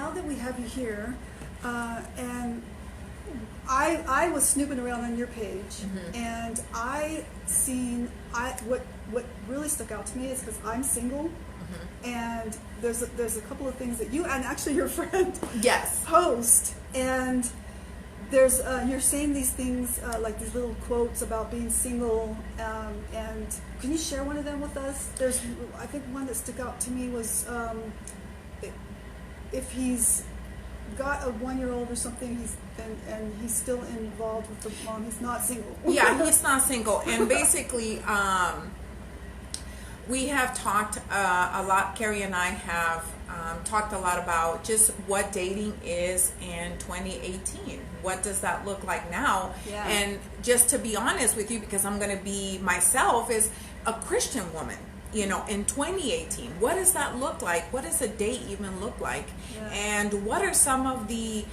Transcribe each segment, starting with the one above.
now that we have you here, and I was snooping around on your page, and what really stuck out to me is because I'm single, and there's a couple of things that you and actually your friend post, and there's you're saying these things like these little quotes about being single, and can you share one of them with us? There's, I think one that stuck out to me was if he's got a 1-year-old or something, and he's still involved with the mom, he's not single. Yeah, he's not single. And basically, we have talked a lot, Carrie and I have talked a lot about just what dating is in 2018. What does that look like now? Yeah. And just to be honest with you, because I'm going to be myself, is a Christian woman. You know, in 2018, what does that look like? What does a date even look like? Yeah. And what are some of the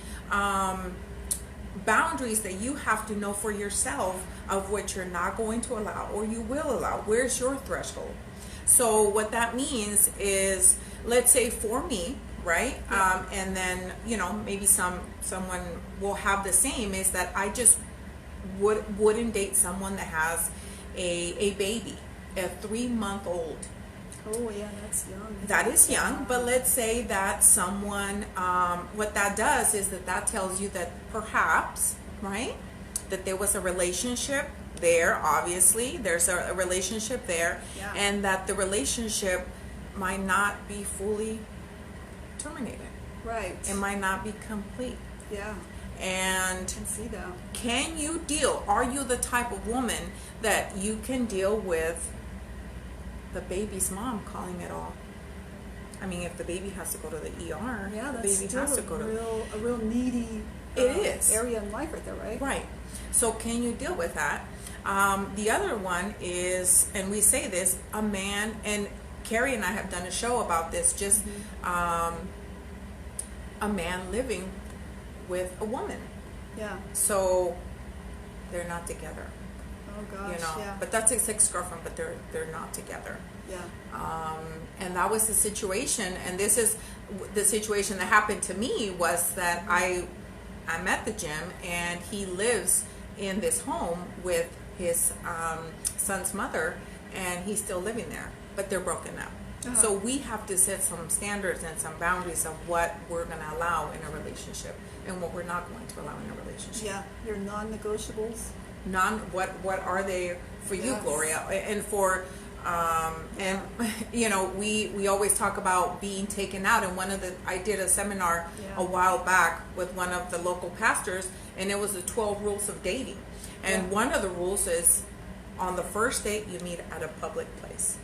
boundaries that you have to know for yourself of what you're not going to allow or you will allow? Where's your threshold? So what that means is, let's say for me, right? Yeah. And then, you know, maybe someone will have the same, is that I just wouldn't date someone that has a baby. A 3-month-old. Oh yeah, that's young. That is young, but let's say that someone, what that does is that tells you that perhaps, right, that there was a relationship there, obviously, there's a relationship there, Yeah. and that the relationship might not be fully terminated. Right. It might not be complete. Yeah. And I can see that. can you deal? Are you the type of woman that you can deal with the baby's mom calling it all? I mean, if the baby has to go to the ER, Yeah, the that's baby still has to go to a real needy It is. area in life right there, right? Right. So can you deal with that? The other one is, and we say this, a man, and Carrie and I have done a show about this, just a man living with a woman. Yeah. So they're not together. Oh gosh. You know, Yeah. but that's his ex-girlfriend, but they're not together. Yeah. And that was the situation, and this is the situation that happened to me, was that I'm at the gym, and he lives in this home with his son's mother, and he's still living there, but they're broken up. Uh-huh. So we have to set some standards and some boundaries of what we're going to allow in a relationship and what we're not going to allow in a relationship. Yeah. Your non-negotiables. What are they for you, Yes. Gloria? And for and you know, we always talk about being taken out, and I did a seminar Yeah. a while back with one of the local pastors, and it was the 12 rules of dating, and Yeah. one of the rules is, on the first date you meet at a public place.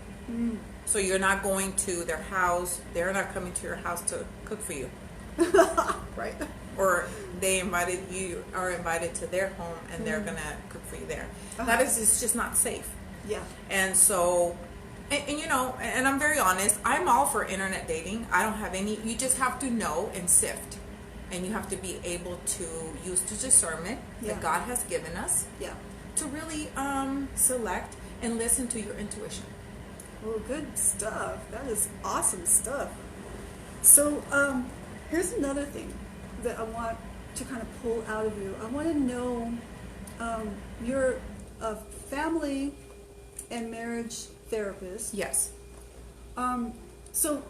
So you're not going to their house, they're not coming to your house to cook for you. Right. Or you are invited to their home, and they're gonna cook for you there. That is, it's just not safe. Yeah. And so, and you know, and I'm very honest, I'm all for internet dating. I don't have any, you just have to know and sift. And you have to be able to use the discernment Yeah. that God has given us Yeah. to really select and listen to your intuition. Well, good stuff. That is awesome stuff. So, here's another thing that I want to kind of pull out of you. I want to know, you're a family and marriage therapist. Yes. So,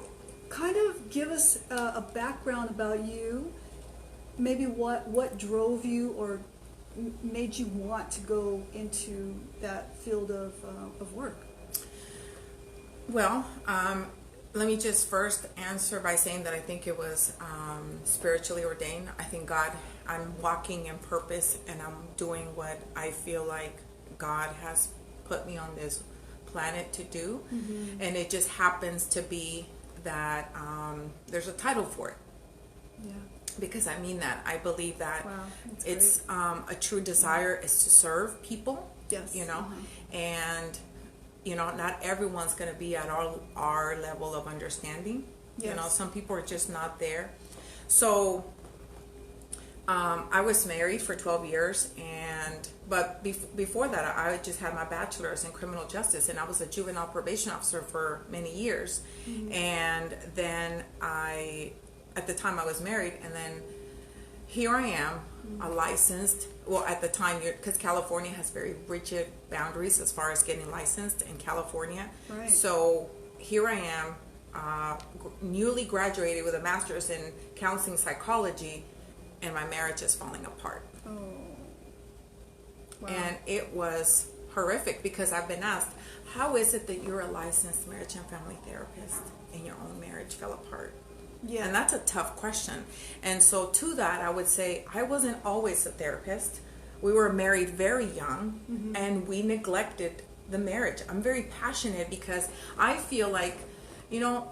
kind of give us a background about you. Maybe what drove you or made you want to go into that field of work. Well, let me just first answer by saying that I think it was spiritually ordained. I think I'm walking in purpose, and I'm doing what I feel like God has put me on this planet to do. Mm-hmm. And it just happens to be that there's a title for it. Yeah. Because I mean that. I believe that it's a true desire is to serve people. Yes. You know, and you know, not everyone's going to be at our level of understanding. Yes. You know, some people are just not there. So I was married for 12 years, but before that, I just had my bachelor's in criminal justice, and I was a juvenile probation officer for many years. Mm-hmm. And then I at the time I was married, and then here I am, a licensed, well, at the time, because California has very rigid boundaries as far as getting licensed in California. Right. So here I am, newly graduated with a master's in counseling psychology, and my marriage is falling apart. Oh. Wow. And it was horrific, because I've been asked, how is it that you're a licensed marriage and family therapist and your own marriage fell apart? Yeah. And that's a tough question. And so to that, I would say I wasn't always a therapist. We were married very young, and we neglected the marriage. I'm very passionate because I feel like, you know,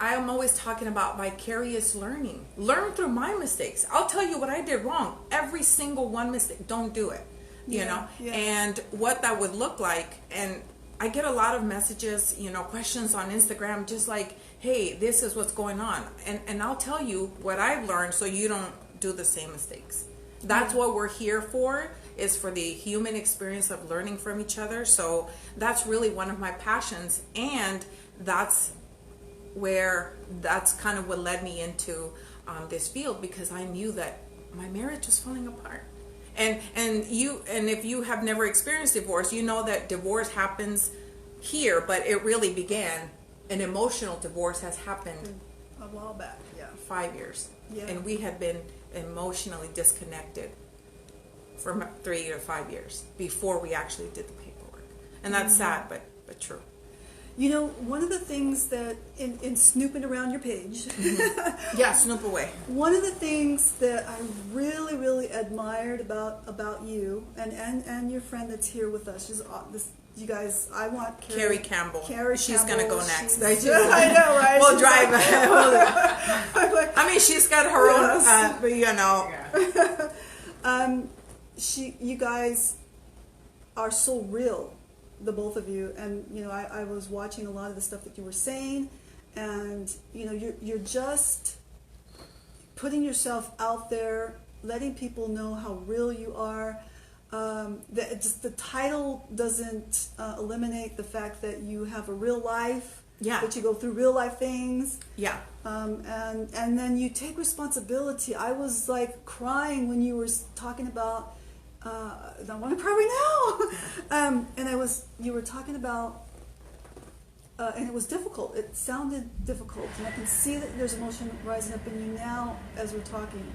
I am always talking about vicarious learning. Learn through my mistakes. I'll tell you what I did wrong. Every single one mistake. Don't do it. You know? Yeah. And what that would look like. And I get a lot of messages, you know, questions on Instagram, just like, hey, this is what's going on. And I'll tell you what I've learned so you don't do the same mistakes. That's what we're here for, is for the human experience of learning from each other. So that's really one of my passions. And that's kind of what led me into this field, because I knew that my marriage was falling apart. And if you have never experienced divorce, you know that divorce happens here, but it really began. An emotional divorce has happened a while back. Yeah. 5 years. Yeah. And we had been emotionally disconnected for 3 to 5 years before we actually did the paperwork. And that's sad, but true. You know, one of the things that in snooping around your page, yeah, snoop away. One of the things that I really, really admired about you and your friend that's here with us, you guys, I want Carrie Campbell. She's going to go next. I know, right? We'll drive. I mean, she's got her own, you know. You guys are so real, the both of you, and you know, I was watching a lot of the stuff that you were saying, and you know, you're just putting yourself out there, letting people know how real you are. The title doesn't eliminate the fact that you have a real life, that you go through real life things, and then you take responsibility. I was like crying when you were talking about. I don't want to cry right now. And you were talking about, and it was difficult. It sounded difficult, and I can see that there's emotion rising up in you now as we're talking.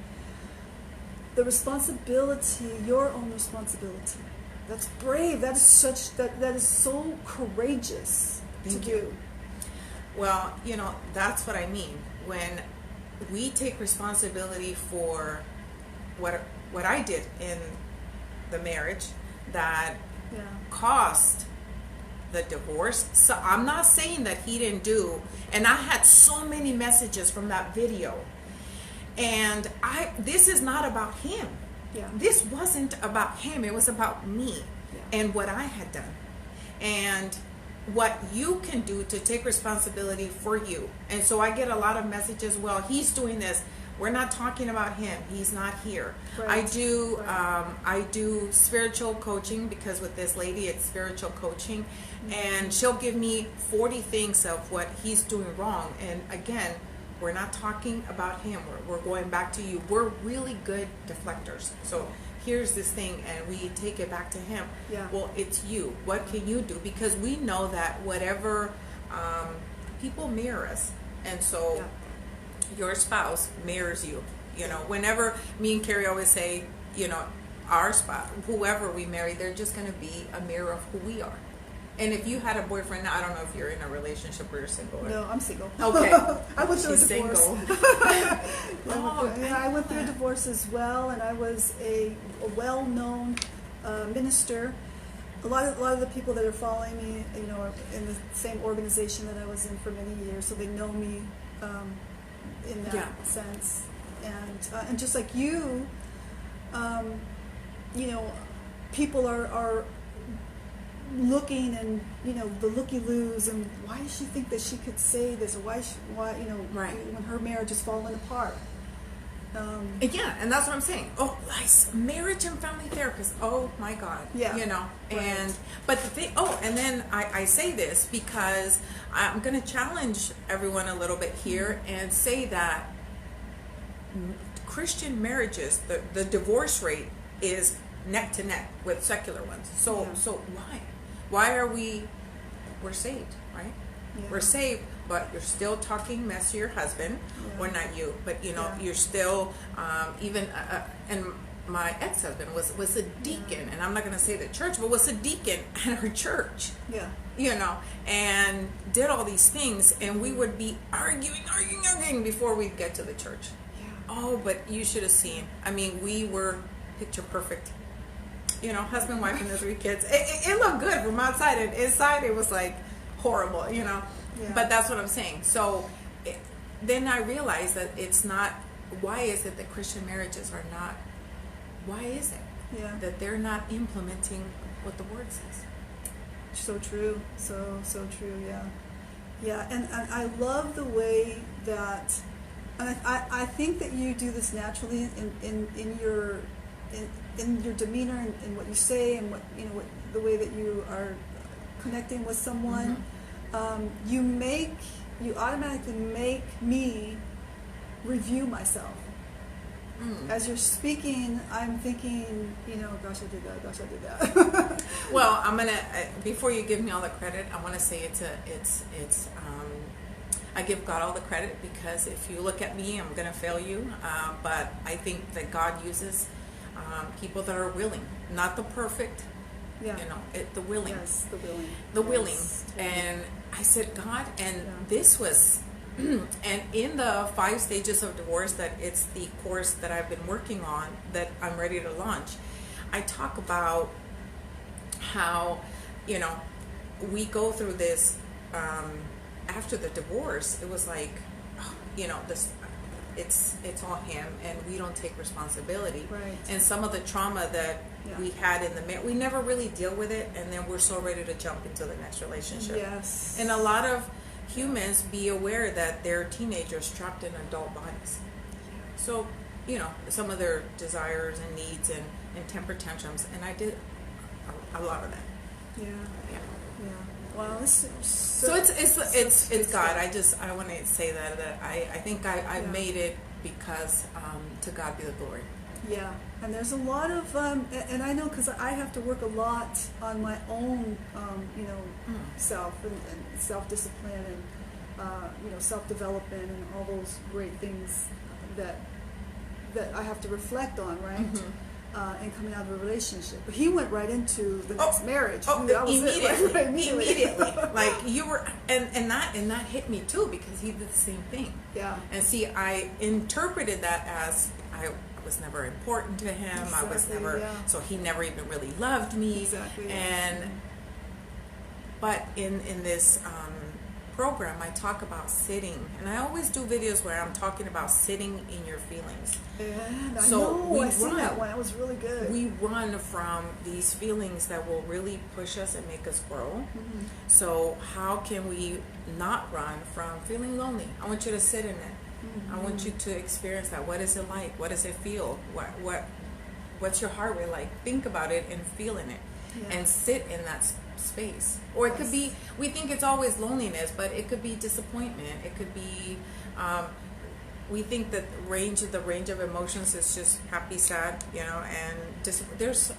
The responsibility, your own responsibility. That's brave. That is so courageous to do. Well, you know, that's what I mean. When we take responsibility for what I did in the marriage that caused the divorce. So I'm not saying that he didn't do, and I had so many messages from that video. And this is not about him. Yeah. This wasn't about him. It was about me and what I had done. And what you can do to take responsibility for you. And so I get a lot of messages, well, he's doing this. We're not talking about him. He's not here. Right. I do spiritual coaching, because with this lady, it's spiritual coaching. And she'll give me 40 things of what he's doing wrong. And again, we're not talking about him. We're going back to you. We're really good deflectors. So here's this thing, and we take it back to him. Yeah. Well, it's you. What can you do? Because we know that whatever people mirror us. And so your spouse mirrors you. You know, whenever me and Carrie always say, you know, our spouse, whoever we marry, they're just going to be a mirror of who we are. And if you had a boyfriend, now I don't know if you're in a relationship or you're single. No, I'm single. Okay. I went through a divorce. Single. I went through a divorce as well, and I was a well-known minister. A lot of the people that are following me, you know, are in the same organization that I was in for many years, so they know me in that sense. And just like you, you know, people are looking, and you know, the looky-loos, and why does she think that she could say this, or why you know, when her marriage is falling apart. And that's what I'm saying. Oh, marriage and family therapist. Oh my God. Yeah. You know, but the thing. Oh, and then I say this because I'm going to challenge everyone a little bit here and say that Christian marriages, the divorce rate is neck to neck with secular ones. So why are we're saved, right? Yeah. We're saved, but you're still talking mess to your husband, or not you, but you're still and my ex-husband was a deacon, and I'm not going to say the church, but was a deacon at our church. Yeah. And did all these things, and we would be arguing before we'd get to the church. Yeah. Oh, but you should have seen. I mean, we were picture perfect. Husband, wife, and the 3 kids. It looked good from outside, and inside it was like horrible, Yeah. But that's what I'm saying. So then I realized that it's not. Why is it that Christian marriages are not? Why is it that they're not implementing what the Word says? So true. So true. Yeah. And I love the way that, and I think that you do this naturally in your demeanor and what you say, and what the way that you are connecting with someone. You automatically make me review myself. As you're speaking, I'm thinking, gosh, I did that. Well, I'm gonna before you give me all the credit, I want to say I give God all the credit, because if you look at me, I'm gonna fail you. But I think that God uses people that are willing, not the perfect. Yeah. The willing. Yes, the willing. The willing. And I said, God, and this was. And in the 5 stages of divorce, that it's the course that I've been working on, that I'm ready to launch, I talk about how we go through this after the divorce. It was like this, it's all him, and we don't take responsibility. Right. And some of the trauma that we had in the marriage, we never really deal with it, and then we're so ready to jump into the next relationship. Yes. And a lot of humans be aware that they're teenagers trapped in adult bodies. So, some of their desires and needs and temper tantrums, and I did a lot of that. Yeah. Wow, this is so it's God. I want to say that I think I made it because to God be the glory. Yeah, and there's a lot of and I know, because I have to work a lot on my own self and self-discipline and self-development and all those great things that I have to reflect on, right? And coming out of a relationship. But he went right into the next marriage. That was immediately. Like you were, and that hit me too, because he did the same thing. Yeah. And see, I interpreted that as I was never important to him. Exactly, I was never, so he never even really loved me. Exactly. But in this program, I talk about sitting, and I always do videos where I'm talking about sitting in your feelings. And I seen that one. It was really good. We run from these feelings that will really push us and make us grow. So how can we not run from feeling lonely? I want you to sit in it. I want you to experience that. What is it like? What does it feel? What's your heart rate like? Think about it and feel in it, and sit in that space. Or it could be, we think it's always loneliness, but it could be disappointment. It could be, we think that the range of emotions is just happy, sad, and there's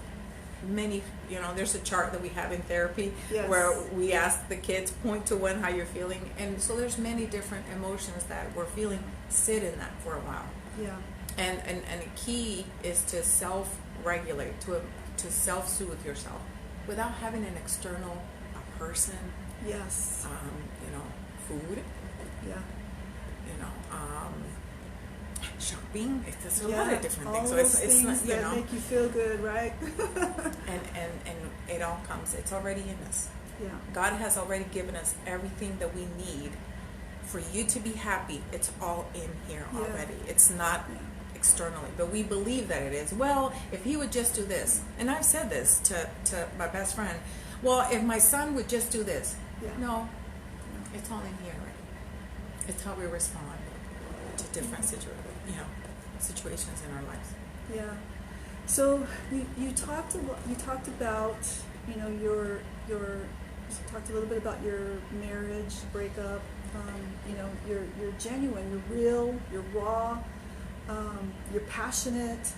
many, there's a chart that we have in therapy where we ask the kids, point to one, how you're feeling. And so there's many different emotions that we're feeling. Sit in that for a while. Yeah. And the key is to self-regulate, to self-soothe yourself without having an external person. Yes. Food. Yeah. Shopping. There's a lot of different things. So it's not, that make you feel good, right? and it all comes. It's already in us. Yeah. God has already given us everything that we need for you to be happy. It's all in here already. It's not externally, but we believe that it is. Well, if he would just do this, and I've said this to my best friend, well, if my son would just do this. No, it's all in here already. It's how we respond to different situations in our lives. Yeah. So you talked about your talked a little bit about your marriage breakup. You're genuine, you're real, you're raw. You're passionate.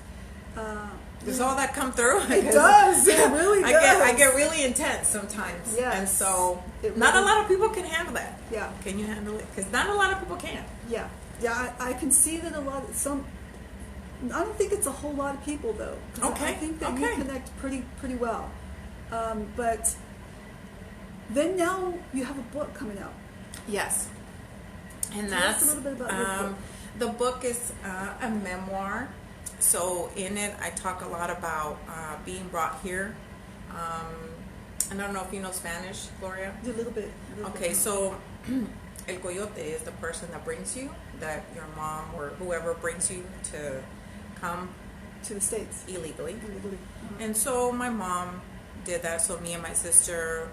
Does all that come through? It does. It really does. I get really intense sometimes. Yes. And so Really, not a lot of people can handle that. Yeah. Can you handle it? Because not a lot of people can. Yeah. Yeah, I can see that I don't think it's a whole lot of people, though. Okay. I think that you connect pretty well. But then now you have a book coming out. Yes. And Tell us a little bit about your book. The book is a memoir. So in it, I talk a lot about being brought here. I don't know if you know Spanish, Gloria. A little bit. Okay, so el coyote is the person that brings you, that your mom or whoever brings you to come to the States illegally. Uh-huh. And so my mom did that. So me and my sister,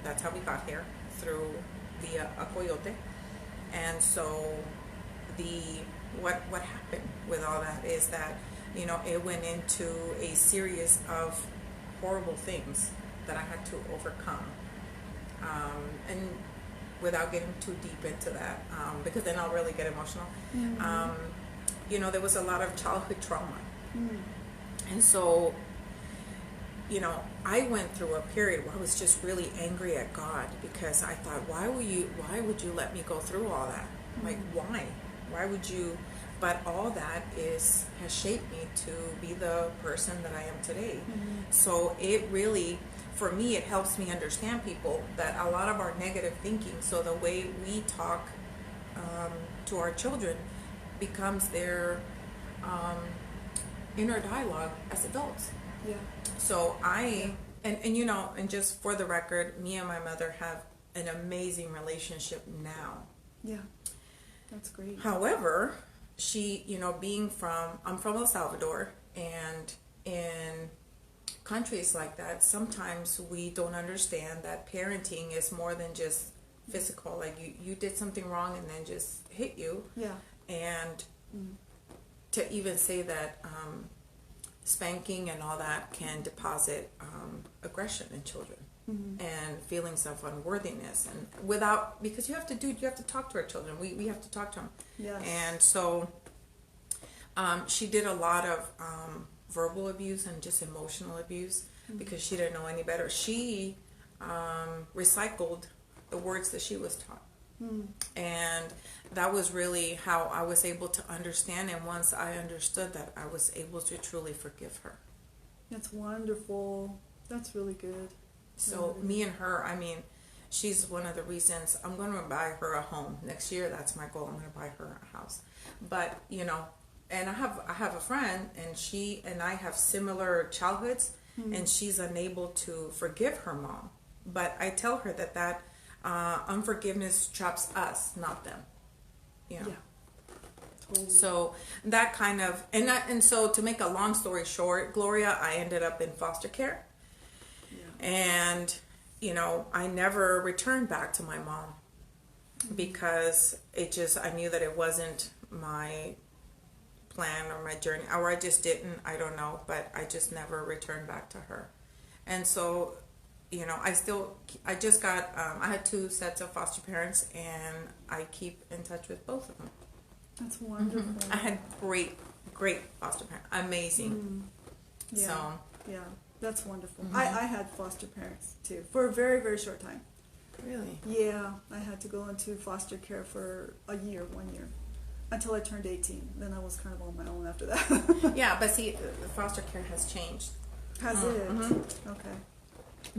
that's how we got here, through via a coyote. And so what happened with all that is that, you know, it went into a series of horrible things that I had to overcome. And without getting too deep into that, because then I'll really get emotional. Mm-hmm. You know, there was a lot of childhood trauma. Mm. And so, you know, I went through a period where I was just really angry at God, because I thought, why would you let me go through all that? Mm. Like, why would you? But all that has shaped me to be the person that I am today. Mm-hmm. So it really, for me, it helps me understand people, that a lot of our negative thinking, so the way we talk to our children becomes their inner dialogue as adults. Yeah. So and you know, and just for the record, me and my mother have an amazing relationship now. Yeah. That's great. However, she, you know, I'm from El Salvador, and in countries like that, sometimes we don't understand that parenting is more than just physical. Like you did something wrong and then just hit you. Yeah. And to even say that spanking and all that can deposit aggression in children. Mm-hmm. And feelings of unworthiness, and because you have to talk to our children. We have to talk to them. Yes. And so she did a lot of verbal abuse and just emotional abuse, mm-hmm. because she didn't know any better. She recycled the words that she was taught. Mm. And that was really how I was able to understand, and once I understood that, I was able to truly forgive her. That's wonderful. That's really good. So me and her, I mean, she's one of the reasons I'm going to buy her a home next year. That's my goal. I'm going to buy her a house. But, you know, and I have a friend, and she and I have similar childhoods, mm-hmm. and she's unable to forgive her mom. But I tell her that unforgiveness traps us, not them. You know? Yeah. Totally. So that kind of, and so to make a long story short, Gloria, I ended up in foster care. And, you know, I never returned back to my mom, because I knew that it wasn't my plan or my journey, or I just didn't, I don't know, but I just never returned back to her. And so, you know, I just got, I had 2 sets of foster parents, and I keep in touch with both of them. That's wonderful. Mm-hmm. I had great foster parents, amazing. Mm. Yeah. So. Yeah. That's wonderful. Mm-hmm. I had foster parents too, for a very, very short time. Really? Yeah, I had to go into foster care for 1 year, until I turned 18. Then I was kind of on my own after that. Yeah, but see, the foster care has changed. Has it? Mm-hmm. Okay.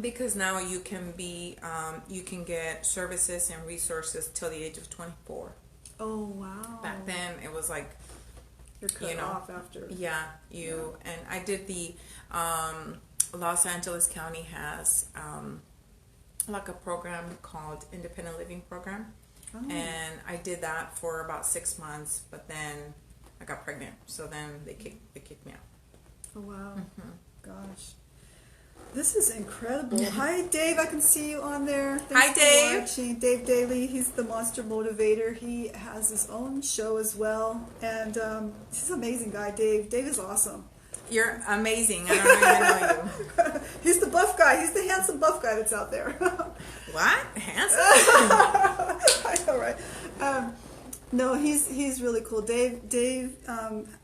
Because now you can get services and resources till the age of 24. Oh, wow. Back then, it was like, you're cut off after. Yeah, and I did the Los Angeles County has like a program called Independent Living Program. Oh. And I did that for about 6 months, but then I got pregnant, so then they kicked me out. Oh, wow. Mm-hmm. Gosh. This is incredible. Hi, Dave. I can see you on there. Thanks Dave. For watching. Dave Daly. He's the Monster Motivator. He has his own show as well. And he's an amazing guy, Dave. Dave is awesome. You're amazing. I don't even know you. He's the buff guy. He's the handsome buff guy that's out there. What? Handsome? I know, right? No, he's really cool. Dave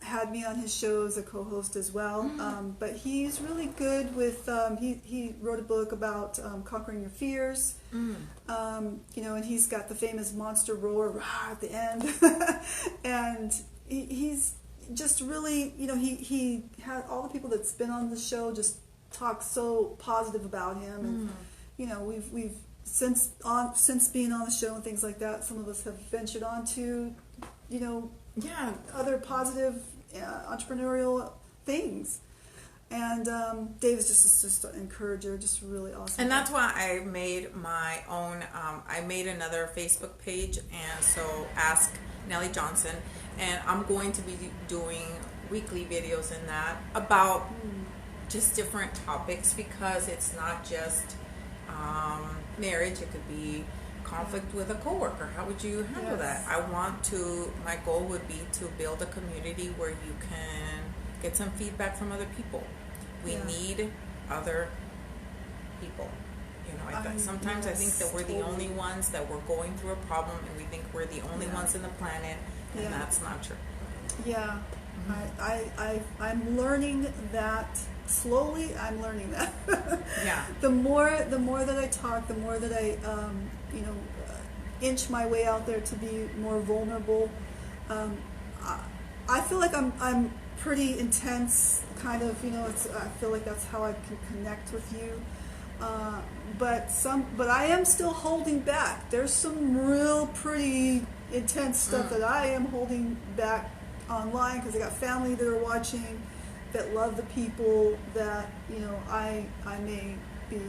had me on his show as a co-host as well. But he's really good with. He wrote a book about conquering your fears. And he's got the famous monster roar rah, at the end, and he's just really, he had all the people that's been on the show just talk so positive about him, and we've since being on the show and things like that, some of us have ventured on to, other positive entrepreneurial things. And Dave is just an encourager, just really awesome. And that's why I made my own. I made another Facebook page, and so ask Nelly Johnson, and I'm going to be doing weekly videos in that about just different topics, because it's not just marriage. It could be conflict with a coworker. How would you handle that? My goal would be to build a community where you can get some feedback from other people. We need other people. Sometimes I think that we're the only ones that we're going through a problem, and we think we're the only ones in the planet, and that's not true. Yeah, I'm learning that slowly. I'm learning that. The more that I talk, the more that I inch my way out there to be more vulnerable. I feel like I'm pretty intense, kind of. I feel like that's how I can connect with you. But I am still holding back. There's some real pretty intense stuff that I am holding back online, because I got family that are watching, that love the people that I may be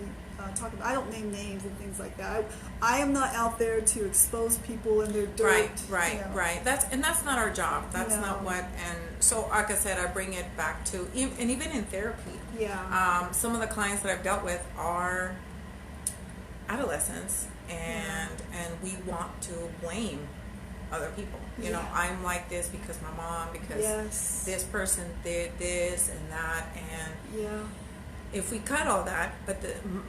talking about. I don't name names and things like that. I am not out there to expose people and their dirt. Right. That's not our job. That's not what. And so, like I said, I bring it back to, and even in therapy. Some of the clients that I've dealt with are adolescents, and we want to blame other people. I'm like this because my mom, because this person did this and that, and if we cut all that, but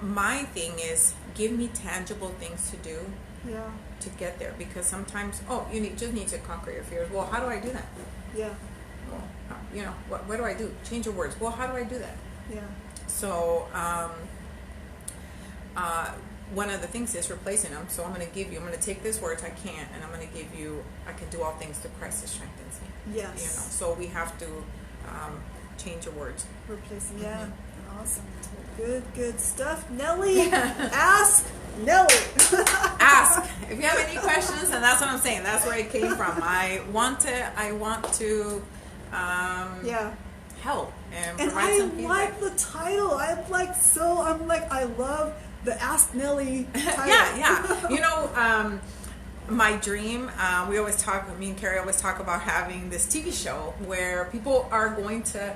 my thing is, give me tangible things to do to get there, because sometimes you just need to conquer your fears. Well, how do I do that? Well, what do I do? Change your words. Well, how do I do that? So one of the things is replacing them. So I'm going to take this word, I can't, and I'm going to give you, I can do all things through Christ that strengthens me. So we have to change your words. Replacing, awesome. Good stuff. Nelly, ask Nelly. Ask. If you have any questions, and that's what I'm saying. That's where it came from. I want to help and provide some feedback. I like the title. I love the Ask Nelly title. My dream, me and Carrie always talk about having this TV show where people are going to,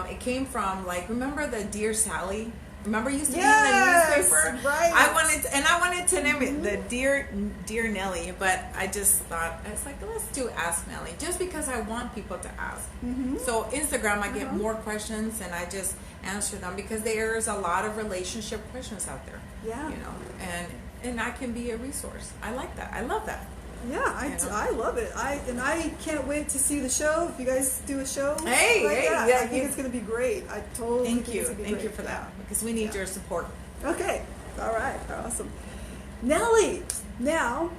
it came from, remember the Dear Sally? Remember used to be in the newspaper? Right. I wanted to name it the Dear Nelly, but I just thought, let's do Ask Nelly, just because I want people to ask. So Instagram, I get more questions, and I just answer them, because there's a lot of relationship questions out there. And I can be a resource. I like that. I love that. I love it. I can't wait to see the show. If you guys do a show, I think it's going to be great. I totally thank you for that, because we need your support. Okay, all right, awesome. Nelly, now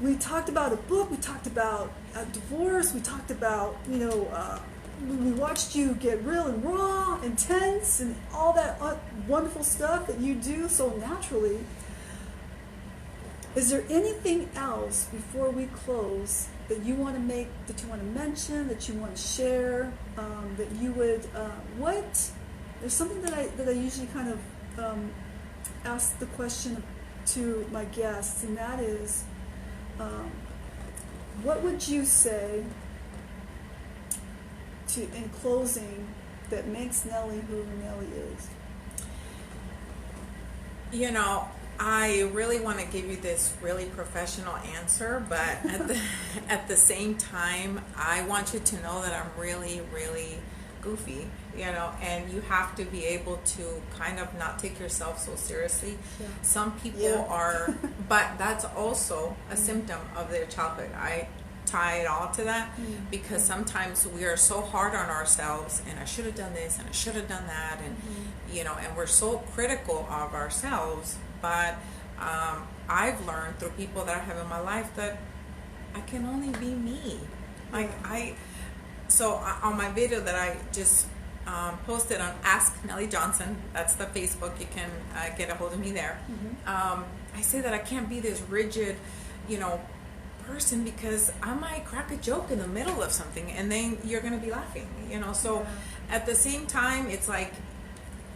we talked about a book. We talked about a divorce. We talked about we watched you get real and raw, intense, and all that wonderful stuff that you do so naturally. Is there anything else before we close that you want to mention, that you want to share, that you would, there's something that I usually kind of ask the question to my guests, and that is, what would you say in closing that makes Nelly who Nelly is? I really want to give you this really professional answer, but at the same time, I want you to know that I'm really, really goofy, and you have to be able to kind of not take yourself so seriously. Some people are, but that's also a symptom of their childhood. I tie it all to that, because sometimes we are so hard on ourselves, and I should have done this and I should have done that, and and we're so critical of ourselves. But I've learned through people that I have in my life that I can only be me. Like on my video that I just posted on Ask Nelly Johnson, that's the Facebook, you can get a hold of me there. I say that I can't be this rigid, person, because I might crack a joke in the middle of something and then you're going to be laughing, so at the same time, it's like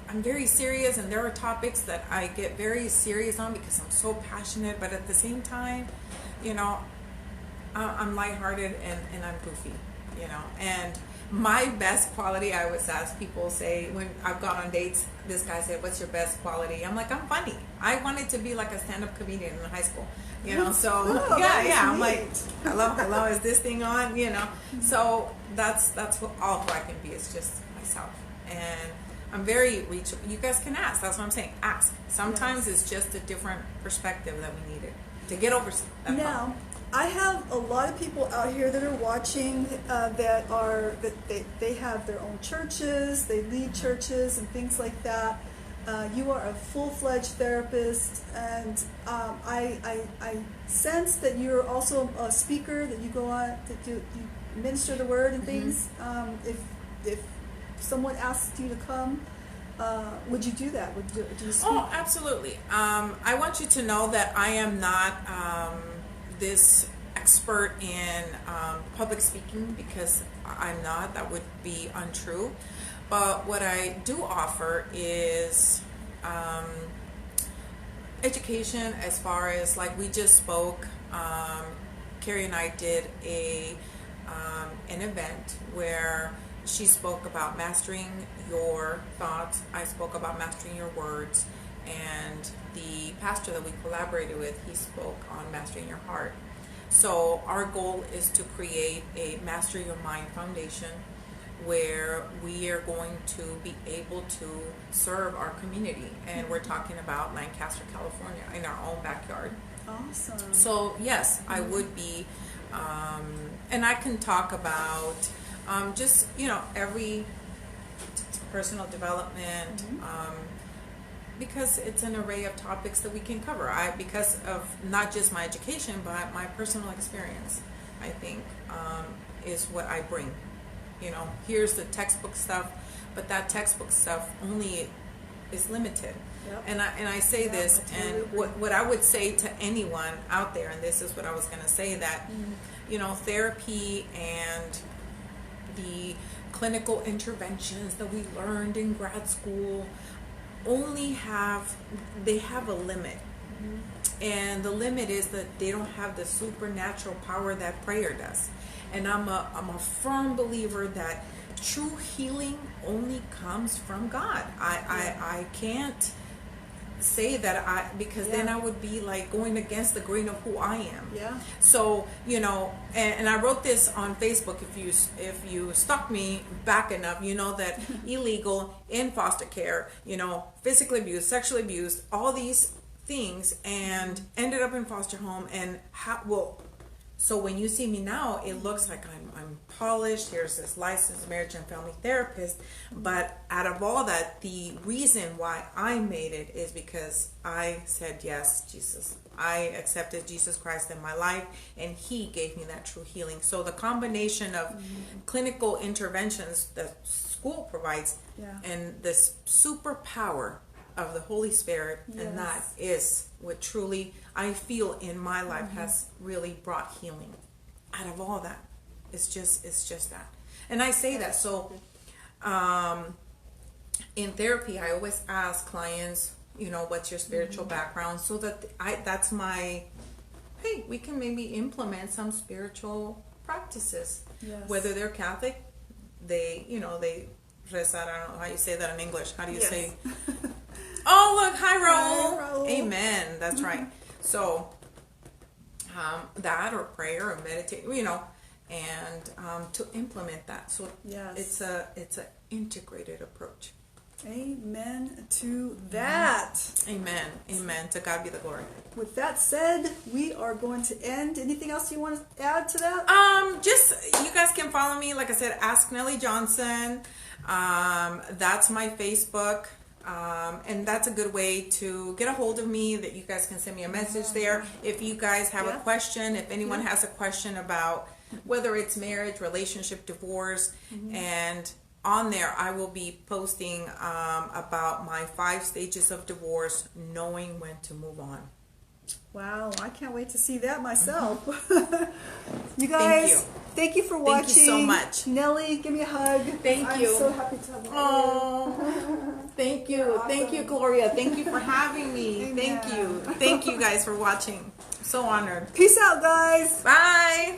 I'm very serious, and there are topics that I get very serious on because I'm so passionate, but at the same time, I'm lighthearted and I'm goofy, and my best quality, I always ask people, say, when I've gone on dates, this guy said, what's your best quality? I'm like, I'm funny. I wanted to be like a stand-up comedian in high school, so I'm like, hello, is this thing on, so that's what all who I can be, is just myself. And I'm very reachable. You guys can ask. That's what I'm saying. Ask. Sometimes it's just a different perspective that we needed to get over that. Now, I have a lot of people out here that are watching that they have their own churches, they lead churches and things like that. You are a full-fledged therapist, and I sense that you're also a speaker, that you go on, that you minister the word and things. If someone asked you to come, would you do that? Do you speak? Oh, absolutely. I want you to know that I am not this expert in public speaking, because I'm not. That would be untrue. But what I do offer is education, as far as, like, we just spoke. Carrie and I did an event where she spoke about mastering your thoughts. I spoke about mastering your words. And the pastor that we collaborated with, he spoke on mastering your heart. So our goal is to create a Master Your Mind Foundation, where we are going to be able to serve our community. And we're talking about Lancaster, California, in our own backyard. Awesome. So yes, I would be, and I can talk about just, every personal development, because it's an array of topics that we can cover. Because of not just my education, but my personal experience, I think, is what I bring. Here's the textbook stuff, but that textbook stuff only is limited. Yep. And I say this, and what I would say to anyone out there, and this is what I was going to say, that therapy and the clinical interventions that we learned in grad school only have a limit. And the limit is that they don't have the supernatural power that prayer does. And I'm a firm believer that true healing only comes from God. I can't say that because then I would be like going against the grain of who I am. Yeah. So, and I wrote this on Facebook. If you stalk me back enough, you know that illegal, in foster care, physically abused, sexually abused, all these things, and ended up in foster home. And so when you see me now, it looks like I'm polished. Here's this licensed marriage and family therapist. But out of all that, the reason why I made it is because I said, yes, Jesus. I accepted Jesus Christ in my life, and He gave me that true healing. So the combination of clinical interventions that school provides and this superpower of the Holy Spirit, and that is what truly I feel in my life has really brought healing. Out of all that, it's just that. And I say that, so in therapy, I always ask clients, what's your spiritual background, so that that's my, hey, we can maybe implement some spiritual practices. Whether they're Catholic, they rezar, I don't know how you say that in English. How do you say? Oh, look, hi, Raul. Amen. That's right. So, that, or prayer, or meditate, and to implement that. So it's a integrated approach. Amen to that. Amen. Amen. To God be the glory. With that said, we are going to end. Anything else you want to add to that? Just you guys can follow me. Like I said, Ask Nelly Johnson. That's my Facebook. And that's a good way to get a hold of me, that you guys can send me a message there. If you guys have a question, if anyone has a question about whether it's marriage, relationship, divorce, and on there I will be posting about my 5 stages of divorce, knowing when to move on. Wow, I can't wait to see that myself. You guys, thank you for watching. Thank you so much. Nelly, give me a hug. Thank you. I'm so happy to have you. Oh, thank you. Awesome. Thank you, Gloria. Thank you for having me. Amen. Thank you. Thank you guys for watching. So honored. Peace out, guys. Bye.